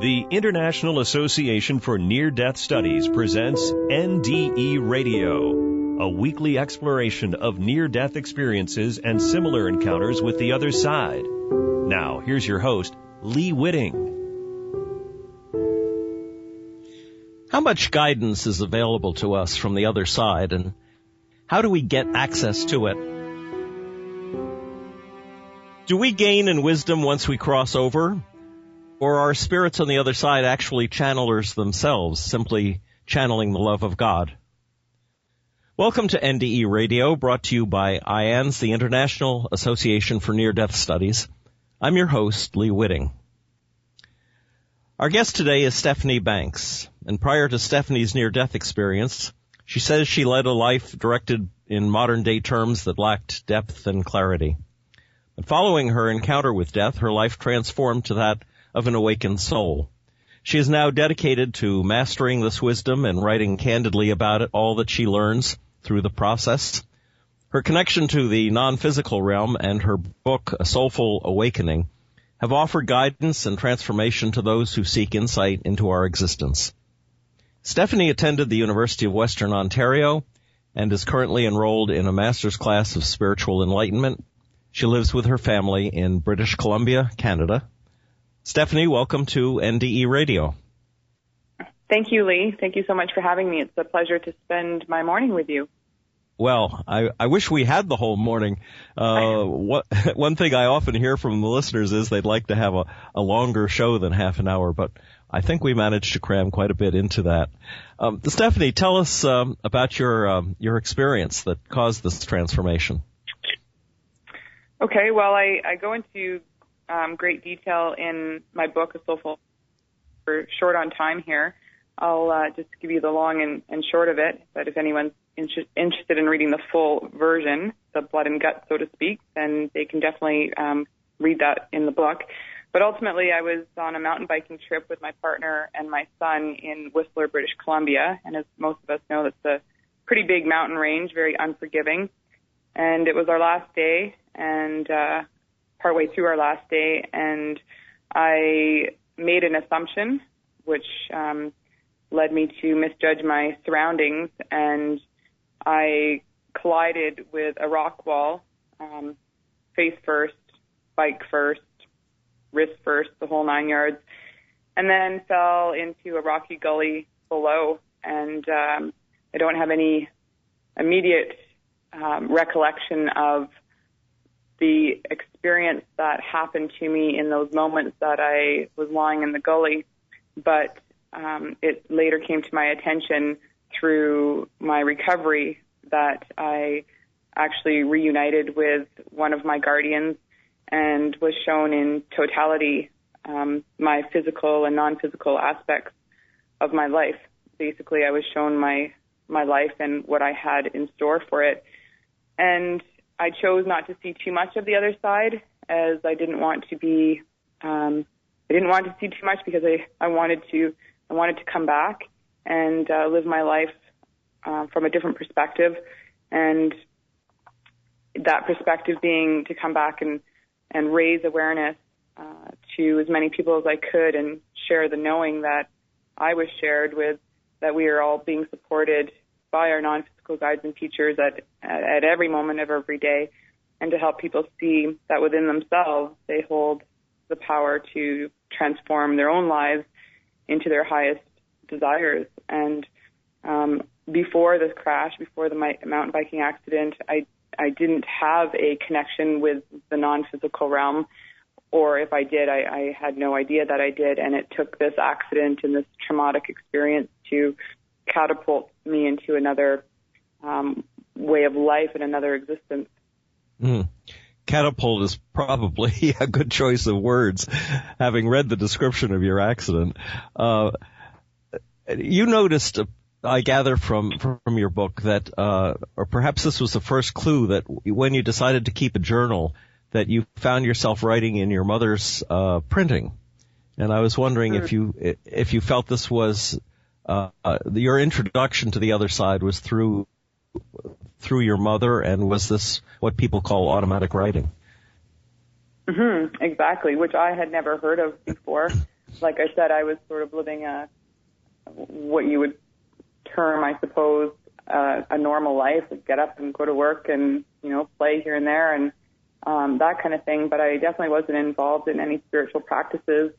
The International Association for Near-Death Studies presents NDE Radio, a weekly exploration of near-death experiences and similar encounters with the other side. Now, here's your host, Lee Witting. How much guidance is available to us from the other side, and how do we get access to it? Do we gain in wisdom once we cross over? Or are spirits on the other side actually channelers themselves, simply channeling the love of God? Welcome to NDE Radio, brought to you by IANS, the International Association for Near-Death Studies. I'm your host, Lee Witting. Our guest today is Stephanie Banks, and prior to Stephanie's near-death experience, she says she led a life directed in modern-day terms that lacked depth and clarity. But following her encounter with death, her life transformed to that of an awakened soul. She is now dedicated to mastering this wisdom and writing candidly about it, all that she learns through the process. Her connection to the non-physical realm and her book, A Soulful Awakening, have offered guidance and transformation to those who seek insight into our existence. Stephanie attended the University of Western Ontario and is currently enrolled in a master's class of spiritual enlightenment. She lives with her family in British Columbia, Canada. Stephanie, welcome to NDE Radio. Thank you, Lee. Thank you so much for having me. It's a pleasure to spend my morning with you. Well, I wish we had the whole morning. One thing I often hear from the listeners is they'd like to have a longer show than half an hour, but I think we managed to cram quite a bit into that. Stephanie, tell us about your experience that caused this transformation. Okay, well, I go into great detail in my book, A Soulful. We're short on time here. I'll just give you the long and short of it, but if anyone's interested in reading the full version, the blood and guts, so to speak, then they can definitely read that in the book. But ultimately, I was on a mountain biking trip with my partner and my son in Whistler, British Columbia, and as most of us know, that's a pretty big mountain range, very unforgiving. And it was our last day, and partway through our last day, and I made an assumption, which led me to misjudge my surroundings, and I collided with a rock wall, face first, bike first, wrist first, the whole 9 yards, and then fell into a rocky gully below, and I don't have any immediate recollection of the experience that happened to me in those moments that I was lying in the gully, but it later came to my attention through my recovery that I actually reunited with one of my guardians and was shown in totality my physical and non-physical aspects of my life. Basically, I was shown my life and what I had in store for it. And I chose not to see too much of the other side, as I didn't want to be. I didn't want to see too much because I wanted to come back and live my life from a different perspective, and that perspective being to come back and raise awareness to as many people as I could, and share the knowing that I was shared with, that we are all being supported by our non-physical guides and teachers at every moment of every day, and to help people see that within themselves they hold the power to transform their own lives into their highest desires. And before this crash, before the mountain biking accident, I didn't have a connection with the non-physical realm, or if I did, I had no idea that I did, and it took this accident and this traumatic experience to catapult me into another way of life and another existence. Catapult is probably a good choice of words, having read the description of your accident. You noticed, I gather from your book, that, or perhaps this was the first clue, that when you decided to keep a journal, that you found yourself writing in your mother's printing. And I was wondering if you felt this was your introduction to the other side was through your mother, and was this what people call automatic writing? Exactly, which I had never heard of before. like I said, I was sort of living what you would term, I suppose, a normal life. I'd get up and go to work and, play here and there and that kind of thing. But I definitely wasn't involved in any spiritual practices.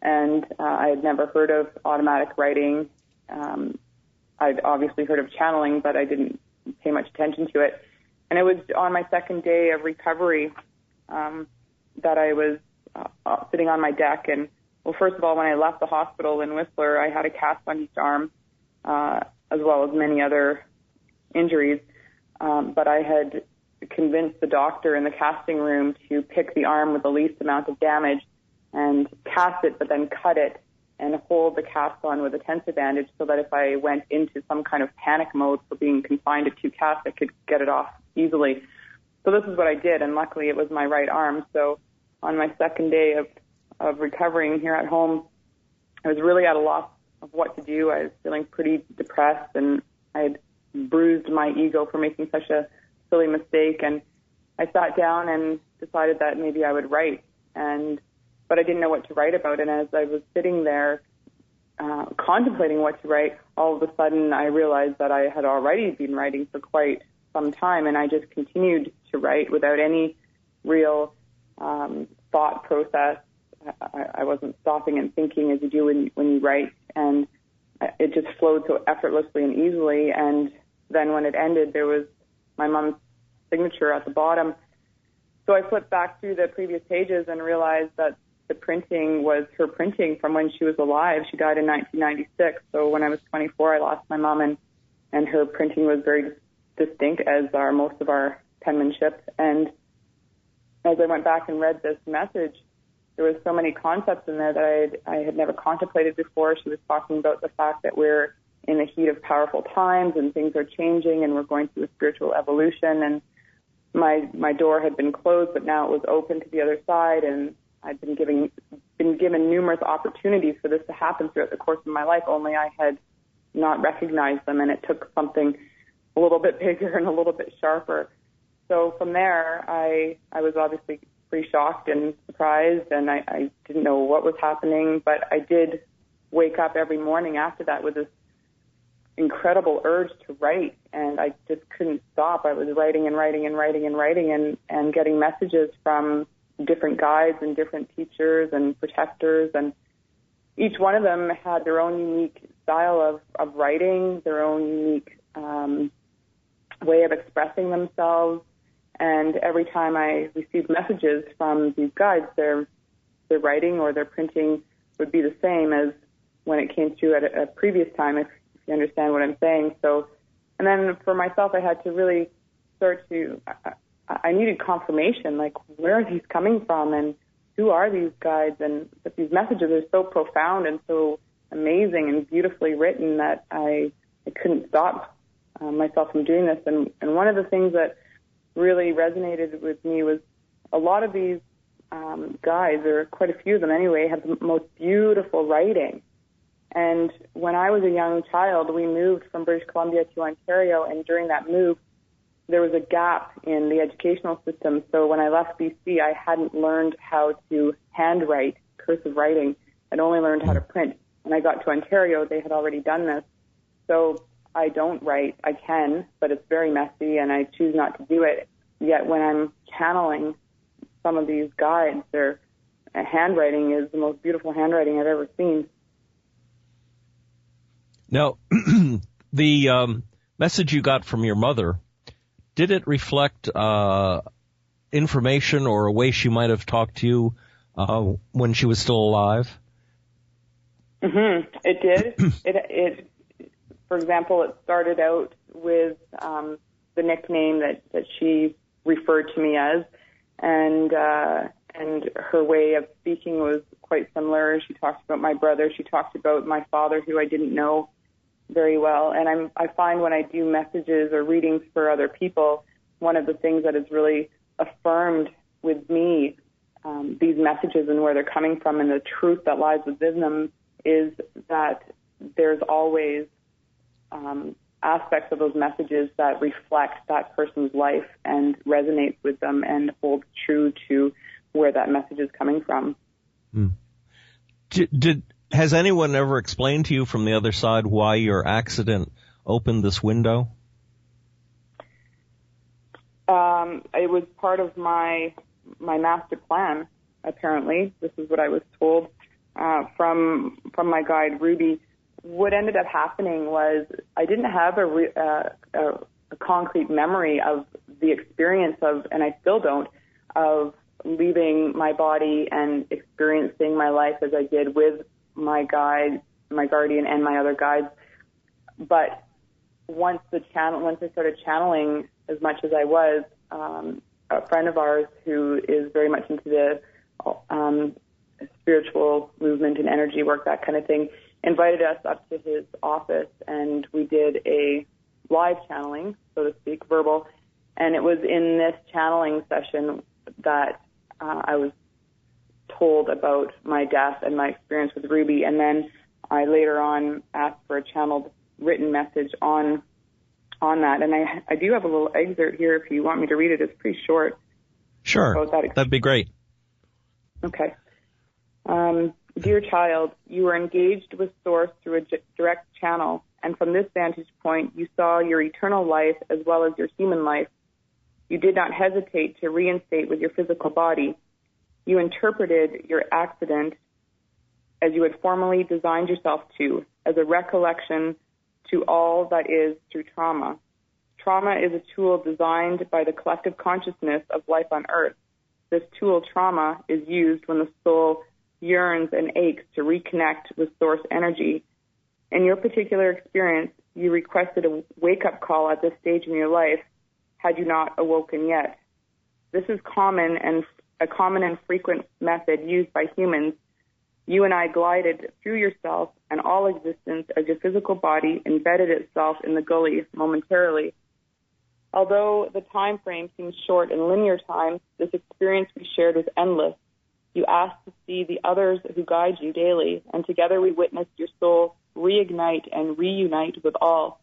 And I had never heard of automatic writing. I'd obviously heard of channeling, but I didn't pay much attention to it. And it was on my second day of recovery that I was sitting on my deck. And, well, first of all, when I left the hospital in Whistler, I had a cast on each arm, as well as many other injuries. But I had convinced the doctor in the casting room to pick the arm with the least amount of damage and cast it, but then cut it and hold the cast on with a tensor bandage so that if I went into some kind of panic mode for being confined to two casts, I could get it off easily. So this is what I did, and luckily it was my right arm. So on my second day of recovering here at home, I was really at a loss of what to do. I was feeling pretty depressed, and I had bruised my ego for making such a silly mistake. And I sat down and decided that maybe I would write, but I didn't know what to write about. And as I was sitting there contemplating what to write, all of a sudden I realized that I had already been writing for quite some time, and I just continued to write without any real thought process. I wasn't stopping and thinking as you do when you write, and it just flowed so effortlessly and easily. And then when it ended, there was my mom's signature at the bottom. So I flipped back through the previous pages and realized that the printing was her printing from when she was alive. She died in 1996. So when I was 24, I lost my mom, and her printing was very distinct, as are most of our penmanship. And as I went back and read this message, there was so many concepts in there that I had never contemplated before. She was talking about the fact that we're in the heat of powerful times and things are changing and we're going through a spiritual evolution. And my door had been closed, but now it was open to the other side, and I'd been given numerous opportunities for this to happen throughout the course of my life, only I had not recognized them, and it took something a little bit bigger and a little bit sharper. So from there, I was obviously pretty shocked and surprised, and I didn't know what was happening, but I did wake up every morning after that with this incredible urge to write, and I just couldn't stop. I was writing and writing and writing and writing and getting messages from different guides and different teachers and protectors, and each one of them had their own unique style of writing, their own unique way of expressing themselves. And every time I received messages from these guides, their writing or their printing would be the same as when it came through at a previous time, if you understand what I'm saying. So, and then for myself, I had to really start to, I needed confirmation, like, where are these coming from and who are these guides? And but these messages are so profound and so amazing and beautifully written that I couldn't stop myself from doing this. And one of the things that really resonated with me was a lot of these guides, or quite a few of them anyway, have the most beautiful writing. And when I was a young child, we moved from British Columbia to Ontario, and during that move, there was a gap in the educational system. So when I left BC, I hadn't learned how to handwrite, cursive writing. I'd only learned how to print. When I got to Ontario, they had already done this. So I don't write. I can, but it's very messy, and I choose not to do it. Yet when I'm channeling some of these guides, their handwriting is the most beautiful handwriting I've ever seen. Now, the message you got from your mother, did it reflect information or a way she might have talked to you when she was still alive? Mm-hmm. It did. It, for example, it started out with the nickname that she referred to me as, and her way of speaking was quite similar. She talked about my brother. She talked about my father, who I didn't know very well. And I find when I do messages or readings for other people, one of the things that is really affirmed with me, these messages and where they're coming from and the truth that lies within them, is that there's always aspects of those messages that reflect that person's life and resonates with them and hold true to where that message is coming from. Has anyone ever explained to you from the other side why your accident opened this window? It was part of my master plan, apparently. This is what I was told from my guide, Ruby. What ended up happening was I didn't have a concrete memory of the experience of, and I still don't, of leaving my body and experiencing my life as I did with my guide, my guardian, and my other guides. But once I started channeling as much as I was, a friend of ours who is very much into the spiritual movement and energy work, that kind of thing, invited us up to his office, and we did a live channeling, so to speak, verbal. And it was in this channeling session that I was told about my death and my experience with Ruby. And then I later on asked for a channeled written message on that. And I do have a little excerpt here if you want me to read it. It's pretty short. Sure. That'd be great. Okay. Dear child, you were engaged with Source through a direct channel, and from this vantage point, you saw your eternal life as well as your human life. You did not hesitate to reinstate with your physical body. You interpreted your accident as you had formerly designed yourself to, as a recollection to all that is through trauma. Trauma is a tool designed by the collective consciousness of life on Earth. This tool, trauma, is used when the soul yearns and aches to reconnect with source energy. In your particular experience, you requested a wake-up call at this stage in your life had you not awoken yet. This is a common and frequent method used by humans. You and I glided through yourself and all existence as your physical body embedded itself in the gully momentarily. Although the time frame seems short in linear time, this experience we shared was endless. You asked to see the others who guide you daily, and together we witnessed your soul reignite and reunite with all.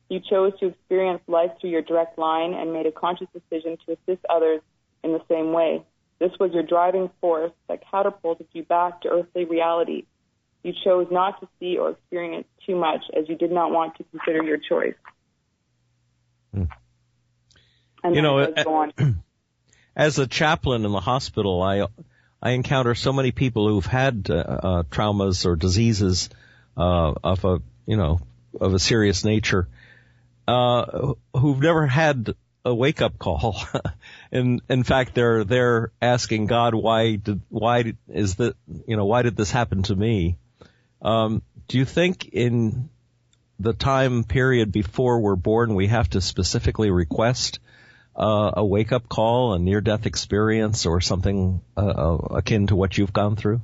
You chose to experience life through your direct line and made a conscious decision to assist others in the same way. This was your driving force that catapulted you back to earthly reality. You chose not to see or experience too much as you did not want to consider your choice. And you know, go on. As a chaplain in the hospital, I encounter so many people who've had traumas or diseases of a serious nature, who've never had a wake-up call. In fact, they're asking God, why did this happen to me? Do you think in the time period before we're born, we have to specifically request a wake-up call, a near-death experience, or something akin to what you've gone through?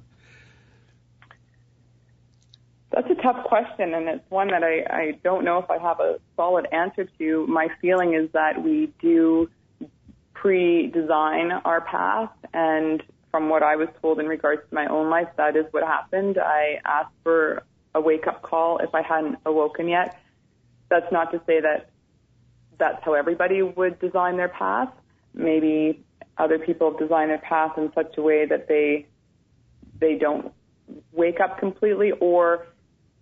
That's a tough question, and it's one that I don't know if I have a solid answer to. My feeling is that we do pre-design our path, and from what I was told in regards to my own life, that is what happened. I asked for a wake-up call if I hadn't awoken yet. That's not to say that that's how everybody would design their path. Maybe other people design their path in such a way that they don't wake up completely, or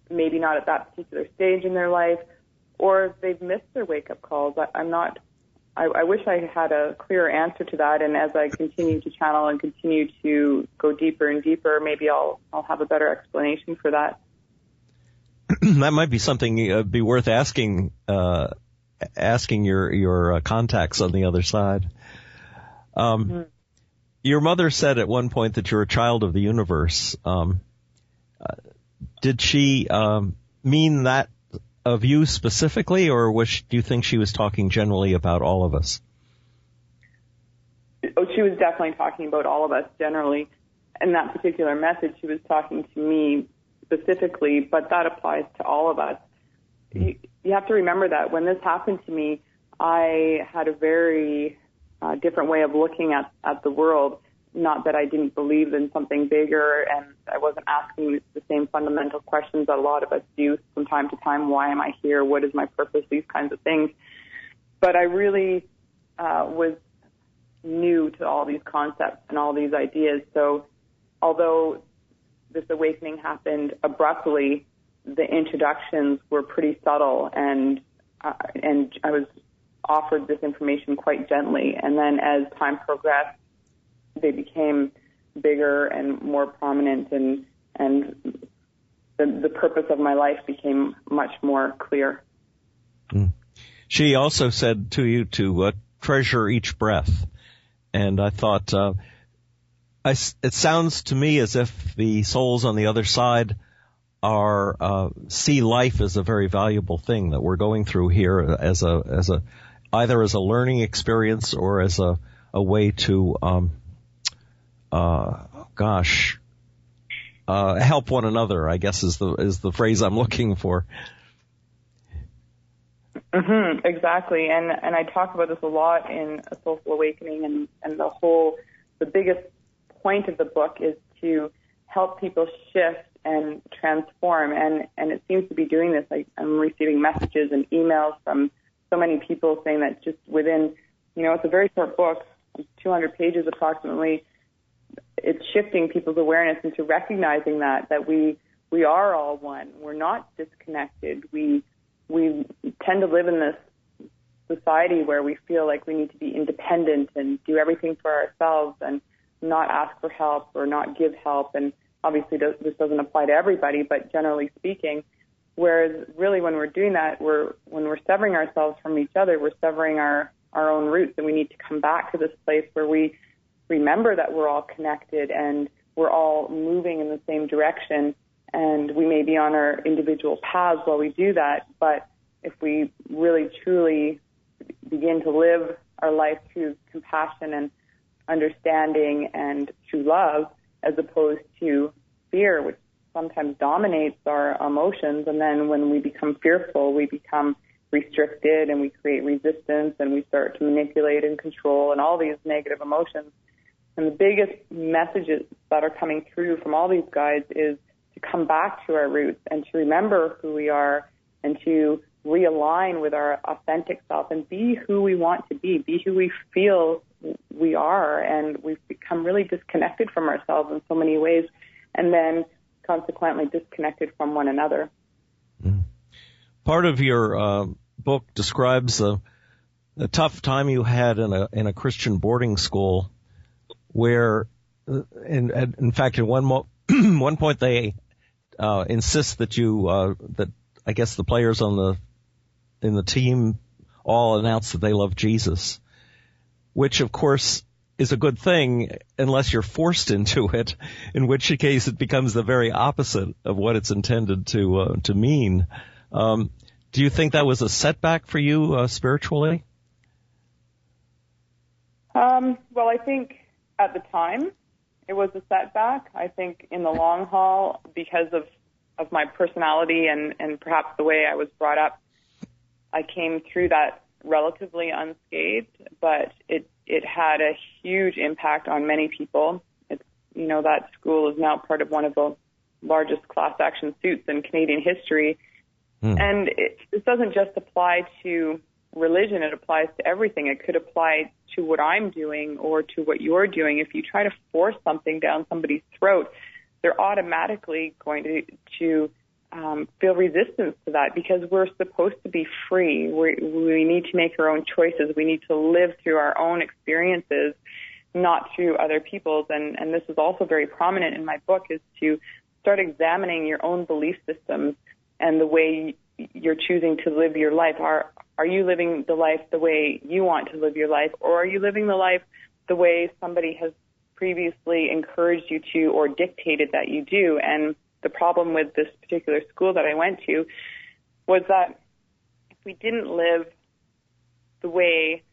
maybe not at that particular stage in their life, or they've missed their wake-up calls. I wish I had a clearer answer to that, and as I continue to channel and continue to go deeper and deeper, maybe I'll have a better explanation for that. That might be something be worth asking your contacts on the other side. Your mother said at one point that you're a child of the universe. Did she mean that of you specifically, or do you think she was talking generally about all of us? Oh, she was definitely talking about all of us generally. In that particular message, she was talking to me specifically, but that applies to all of us. You have to remember that when this happened to me, I had a very different way of looking at the world. Not that I didn't believe in something bigger, and I wasn't asking the same fundamental questions that a lot of us do from time to time. Why am I here? What is my purpose? These kinds of things. But I really was new to all these concepts and all these ideas. So although this awakening happened abruptly, the introductions were pretty subtle, and I was offered this information quite gently. And then as time progressed, they became bigger and more prominent, and the purpose of my life became much more clear. Mm. She also said to you to treasure each breath. And I thought, it sounds to me as if the souls on the other side see life as a very valuable thing that we're going through here as either as a learning experience or as a way to, help one another, I guess is the phrase I'm looking for. Mm-hmm, exactly. And I talk about this a lot in A Soulful Awakening, and the biggest point of the book is to help people shift and transform, and it seems to be doing this. I'm receiving messages and emails from so many people saying that just within, it's a very short book, 200 pages approximately, it's shifting people's awareness into recognizing that we are all one. We're not disconnected. We tend to live in this society where we feel like we need to be independent and do everything for ourselves and not ask for help or not give help. And obviously this doesn't apply to everybody, but generally speaking, whereas really when we're doing that, when we're severing ourselves from each other, we're severing our own roots, and we need to come back to this place where we remember that we're all connected and we're all moving in the same direction. And we may be on our individual paths while we do that, but if we really truly begin to live our life through compassion and understanding and through love, as opposed to fear, which sometimes dominates our emotions, and then when we become fearful, we become restricted and we create resistance and we start to manipulate and control and all these negative emotions. And the biggest messages that are coming through from all these guides is to come back to our roots and to remember who we are and to realign with our authentic self and be who we want to be who we feel we are. And we've become really disconnected from ourselves in so many ways, and then consequently disconnected from one another. Part of your book describes the tough time you had in a Christian boarding school, where, in fact, at one point they insist that that I guess the players in the team all announce that they love Jesus, which of course is a good thing unless you're forced into it, in which case it becomes the very opposite of what it's intended to mean. Do you think that was a setback for you spiritually? Well, I think at the time it was a setback. I think in the long haul, because of my personality and perhaps the way I was brought up, I came through that relatively unscathed, but it had a huge impact on many people. That school is now part of one of the largest class action suits in Canadian history. And this doesn't just apply to religion, it applies to everything. It could apply to what I'm doing or to what you're doing. If you try to force something down somebody's throat, they're automatically going to feel resistance to that, because we're supposed to be free. We need to make our own choices. We need to live through our own experiences, not through other people's. And this is also very prominent in my book, is to start examining your own belief systems and the way you're choosing to live your life. Are you living the life the way you want to live your life, or are you living the life the way somebody has previously encouraged you to or dictated that you do? And the problem with this particular school that I went to was that if we didn't live the way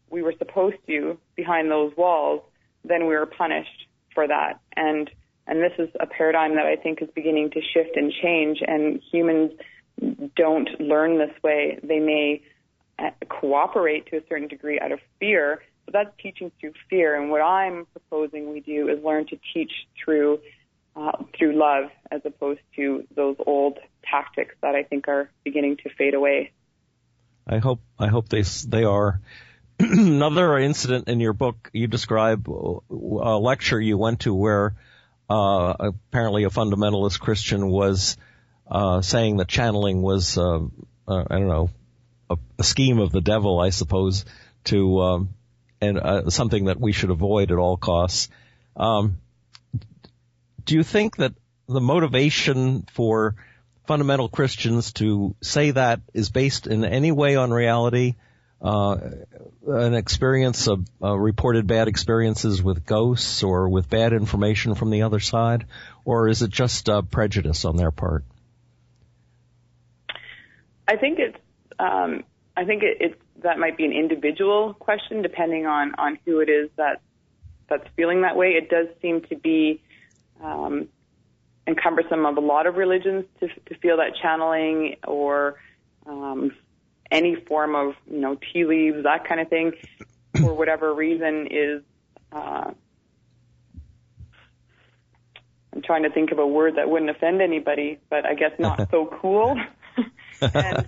we were supposed to behind those walls, then we were punished for that. And this is a paradigm that I think is beginning to shift and change, and humans don't learn this way. They may cooperate to a certain degree out of fear, but that's teaching through fear. And what I'm proposing we do is learn to teach through love, as opposed to those old tactics that I think are beginning to fade away. I hope they are. Another incident in your book, you describe a lecture you went to where apparently a fundamentalist Christian, was saying that channeling was, a scheme of the devil, I suppose, to something that we should avoid at all costs. Do you think that the motivation for fundamental Christians to say that is based in any way on reality? An experience of reported bad experiences with ghosts or with bad information from the other side? Or is it just prejudice on their part? I think it's that might be an individual question depending on who it is that's feeling that way. It does seem to be encumbersome of a lot of religions to feel that channeling or any form of tea leaves, that kind of thing, for whatever reason is. I'm trying to think of a word that wouldn't offend anybody, but I guess not so cool. And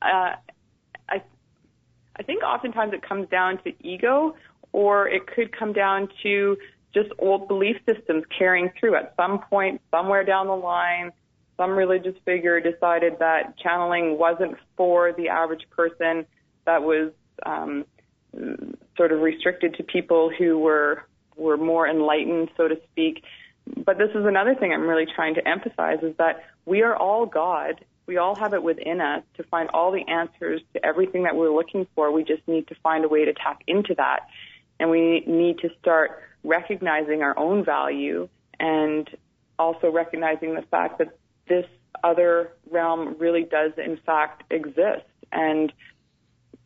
I think oftentimes it comes down to ego, or it could come down to just old belief systems carrying through. At some point, somewhere down the line, some religious figure decided that channeling wasn't for the average person, that was sort of restricted to people who were more enlightened, so to speak. But this is another thing I'm really trying to emphasize, is that we are all God. We all have it within us to find all the answers to everything that we're looking for. We just need to find a way to tap into that. And we need to start recognizing our own value and also recognizing the fact that this other realm really does, in fact, exist. And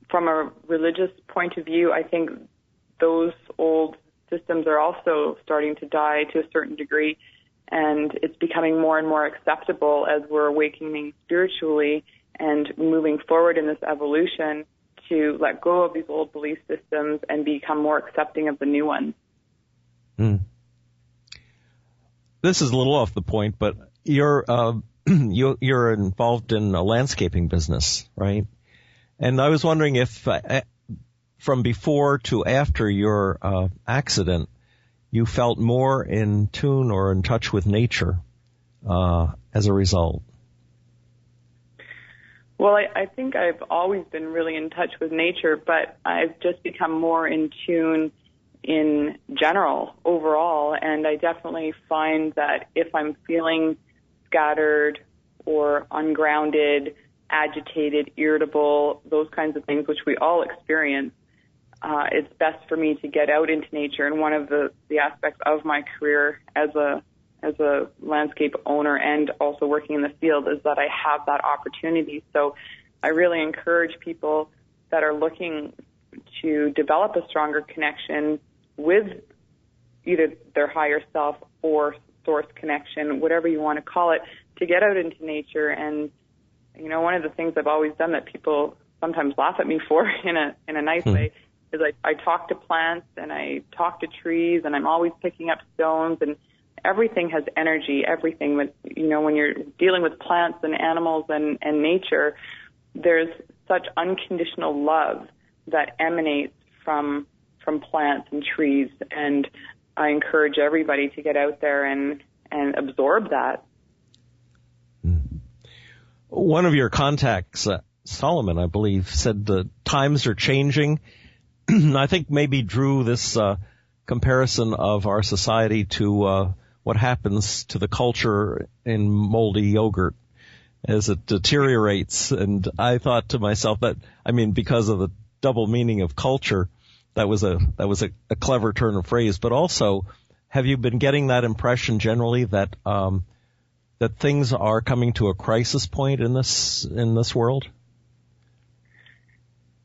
from a religious point of view, I think those old systems are also starting to die to a certain degree, and it's becoming more and more acceptable as we're awakening spiritually and moving forward in this evolution to let go of these old belief systems and become more accepting of the new ones. This is a little off the point, but you're you're involved in a landscaping business, right? And I was wondering if from before to after your accident, you felt more in tune or in touch with nature as a result. Well, I think I've always been really in touch with nature, but I've just become more in tune in general, overall, and I definitely find that if I'm feeling scattered or ungrounded, agitated, irritable, those kinds of things, which we all experience, it's best for me to get out into nature. And one of the aspects of my career as a landscape owner and also working in the field is that I have that opportunity. So I really encourage people that are looking to develop a stronger connection with either their higher self or source connection, whatever you want to call it, to get out into nature. And, one of the things I've always done that people sometimes laugh at me for in a nice way is I talk to plants and I talk to trees, and I'm always picking up stones, and everything has energy, everything. When you're dealing with plants and animals and nature, there's such unconditional love that emanates from plants and trees, and I encourage everybody to get out there and absorb that. One of your contacts, Solomon, I believe, said the times are changing. I think maybe drew this comparison of our society to what happens to the culture in moldy yogurt as it deteriorates. And I thought to myself that, because of the double meaning of culture, that was a clever turn of phrase. But also, have you been getting that impression generally that that things are coming to a crisis point in this world?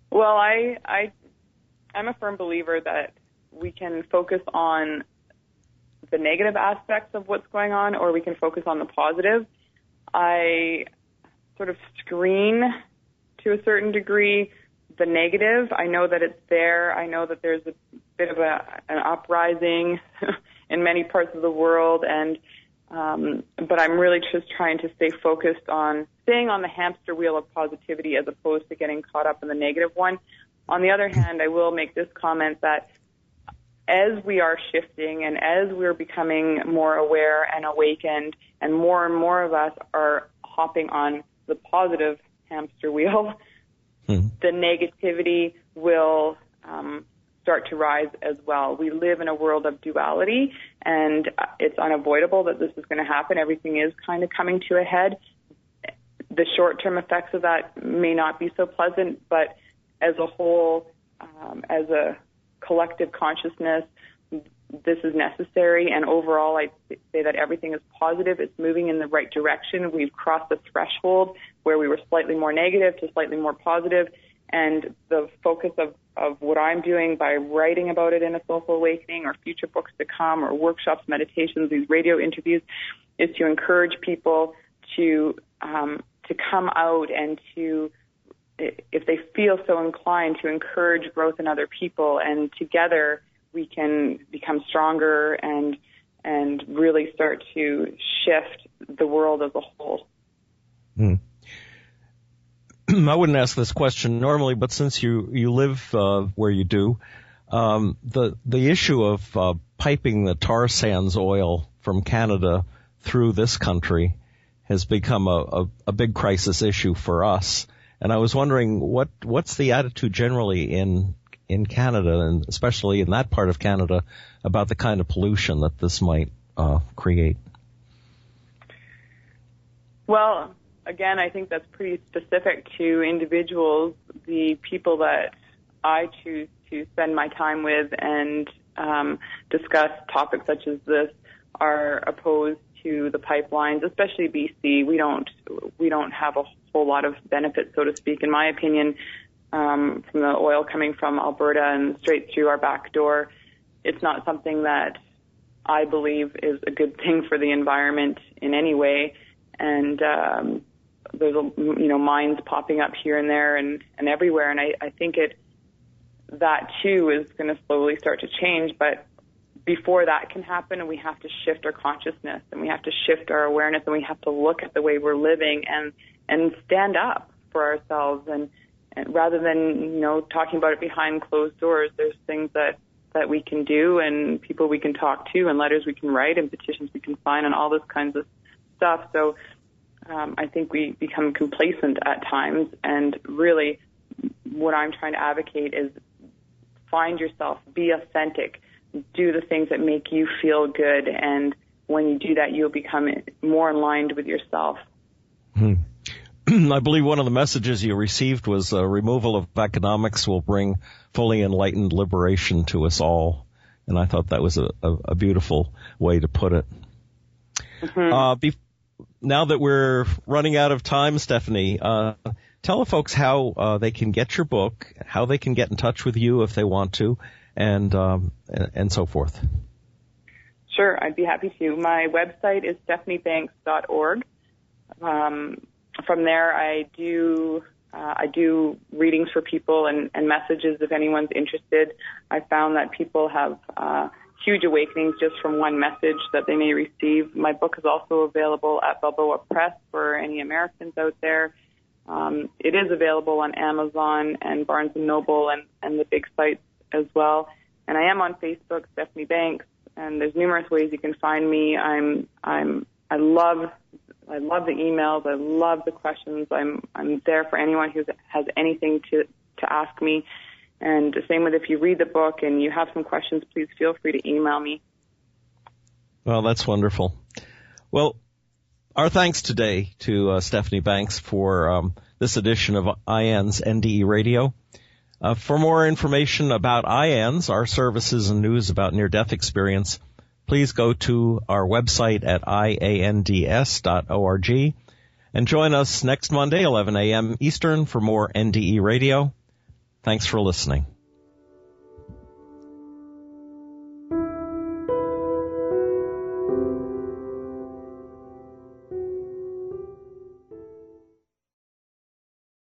Well, I'm a firm believer that we can focus on the negative aspects of what's going on, or we can focus on the positive. I sort of screen, to a certain degree, the negative. I know that it's there. I know that there's a bit of an uprising in many parts of the world, and but I'm really just trying to stay focused on staying on the hamster wheel of positivity as opposed to getting caught up in the negative one. On the other hand, I will make this comment that as we are shifting and as we're becoming more aware and awakened, and more of us are hopping on the positive hamster wheel, the negativity will start to rise as well. We live in a world of duality, and it's unavoidable that this is going to happen. Everything is kind of coming to a head. The short-term effects of that may not be so pleasant, but as a whole, as a collective consciousness, this is necessary, and overall I say that everything is positive. It's moving in the right direction. We've crossed the threshold where we were slightly more negative to slightly more positive, and the focus of what I'm doing by writing about it in a Soulful Awakening or future books to come or workshops, meditations, these radio interviews, is to encourage people to come out and to, if they feel so inclined, to encourage growth in other people, and together we can become stronger and really start to shift the world as a whole. I wouldn't ask this question normally, but since you live where you do, the issue of piping the tar sands oil from Canada through this country has become a big crisis issue for us. And I was wondering what's the attitude generally in Canada, and especially in that part of Canada, about the kind of pollution that this might create? Well, again, I think that's pretty specific to individuals. The people that I choose to spend my time with and discuss topics such as this are opposed to the pipelines, especially BC. We don't have a whole lot of benefit, so to speak, in my opinion, from the oil coming from Alberta and straight through our back door. It's not something that I believe is a good thing for the environment in any way. And there's mines popping up here and there and everywhere, and I think that too is going to slowly start to change. But before that can happen, we have to shift our consciousness, and we have to shift our awareness, and we have to look at the way we're living and stand up for ourselves. And rather than talking about it behind closed doors, there's things that we can do, and people we can talk to, and letters we can write, and petitions we can sign, and all this kinds of stuff. So I think we become complacent at times, and really what I'm trying to advocate is find yourself, be authentic, do the things that make you feel good, and when you do that, you'll become more aligned with yourself. I believe one of the messages you received was removal of economics will bring fully enlightened liberation to us all, and I thought that was a beautiful way to put it. Now that we're running out of time, Stephanie, tell the folks how they can get your book, how they can get in touch with you if they want to, and so forth. Sure, I'd be happy to. My website is stephaniebanks.org. From there, I do readings for people and messages if anyone's interested. I found that people have huge awakenings just from one message that they may receive. My book is also available at Balboa Press for any Americans out there. It is available on Amazon and Barnes & Noble and the big sites as well. And I am on Facebook, Stephanie Banks, and there's numerous ways you can find me. I love the emails. I love the questions. I'm there for anyone who has anything to ask me. And the same with if you read the book and you have some questions, please feel free to email me. Well, that's wonderful. Well, our thanks today to Stephanie Banks for this edition of IANS NDE Radio. For more information about IANS, our services and news about near-death experience, please go to our website at iands.org and join us next Monday, 11 a.m. Eastern, for more NDE Radio. Thanks for listening.